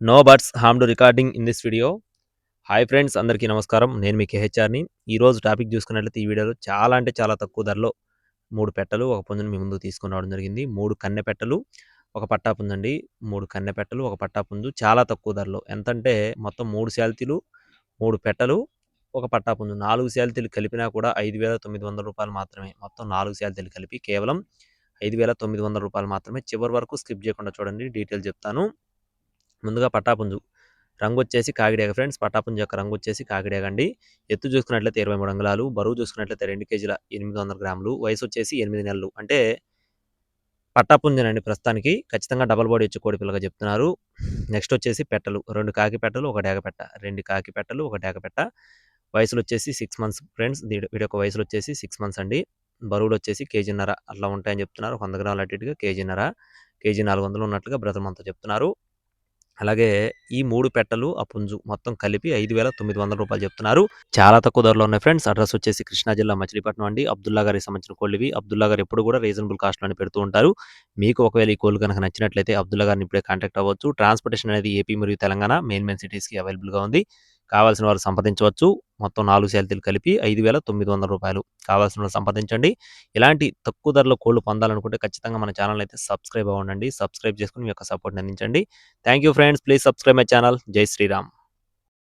No birds harm to recording in this video. Hi friends, అందరికీ నమస్కారం. నేను మీ కేహెచ్ఆర్‌ని. ఈరోజు టాపిక్ చూసుకున్నట్లయితే ఈ వీడియోలో చాలా అంటే చాలా తక్కువ ధరలో 3 పెట్టలు, ఒక పుంజుని మీ ముందుకు తీసుకొని రావడం జరిగింది. 3 కన్నె పెట్టలు, ఒక పట్టా పుంజండి. 3 కన్నె పెట్టలు, ఒక పట్టా పుంజు చాలా తక్కువ ధరలో. ఎంతంటే మొత్తం 3 శాల్తీలు, 3 పెట్టలు, ఒక పట్టా పుంజు 4 శాల్తీలు కలిపినా కూడా రూ. 5,900 మాత్రమే. మొత్తం 4 శాల్తీలు కలిపి కేవలం రూ. 5,900 మాత్రమే. చివరి వరకు స్కిప్ చేయకుండా చూడండి, డీటెయిల్స్ చెప్తాను. ముందుగా పట్టాపుంజు రంగొచ్చేసి కాకిడేగ ఫ్రెండ్స్. పట్టాపుంజు యొక్క రంగు వచ్చేసి కాకిడేగ అండి. ఎత్తు చూసుకున్నట్లయితే 23 అంగుళాలు, బరువు చూసుకున్నట్లయితే 2 కేజీల 800 గ్రాములు, వయసు వచ్చేసి 8 నెలలు. అంటే పట్టాపుంజేనండి ప్రస్తుతానికి. ఖచ్చితంగా డబల్ బాడీ వచ్చి కోడి పిల్లగా చెప్తున్నారు. నెక్స్ట్ వచ్చేసి పెట్టలు, 2 కాకి పెట్టలు, 1 డేగ పెట్ట. 2 కాకి పెట్టలు, 1 డేగ పెట్ట. వయసులు వచ్చేసి 6 మంత్స్ ఫ్రెండ్స్. వీడి యొక్క వయసులు వచ్చేసి 6 మంత్స్ అండి. బరువులు వచ్చేసి కేజీన్నర అట్లా ఉంటాయని చెప్తున్నారు. 100 గ్రాములు అటు ఇటుగా కేజీన్నర, కేజీ 400 ఉన్నట్లుగా బ్రదర్ మనతో చెప్తున్నారు. అలాగే ఈ 3 పెట్టలు, ఆ పుంజు మొత్తం కలిపి రూ. 5,900 చెప్తున్నారు. చాలా తక్కువ ధరలో ఉన్నాయి ఫ్రెండ్స్. అడ్రస్ వచ్చేసి కృష్ణా జిల్లా మచిలీపట్నం అండి. అబ్దుల్లా గారికి సంబంధించిన కోళ్ళివి. అబ్దుల్లా గారు ఎప్పుడు కూడా రీజనబుల్ కాస్ట్‌లోనే పెడుతూ ఉంటారు. మీకు ఒకవేళ ఈ కోళ్ళు గనక నచ్చినట్లయితే అబ్దుల్లా గారిని ఇప్పుడే కాంటాక్ట్ అవ్వచ్చు. ట్రాన్స్‌పోర్టేషన్ అనేది ఏపీ మరియు తెలంగాణ మెయిన్ సిటీస్‌కి అవైలబుల్‌గా ఉంది. కావాల్సిన వారు సంప్రదించవచ్చు. మొత్తం 4 శాల్తీలు కలిపి రూ. 5,900. కావాల్సిన వారు సంప్రదించండి. ఇలాంటి తక్కువ ధరలో కోళ్ళు పొందాలనుకుంటే ఖచ్చితంగా మన ఛానల్ అయితే సబ్స్క్రైబ్ అవ్వండి. సబ్స్క్రైబ్ చేసుకొని మీ యొక్క సపోర్ట్‌ని అందించండి. Thank you friends. Please subscribe my channel. జై శ్రీరామ్.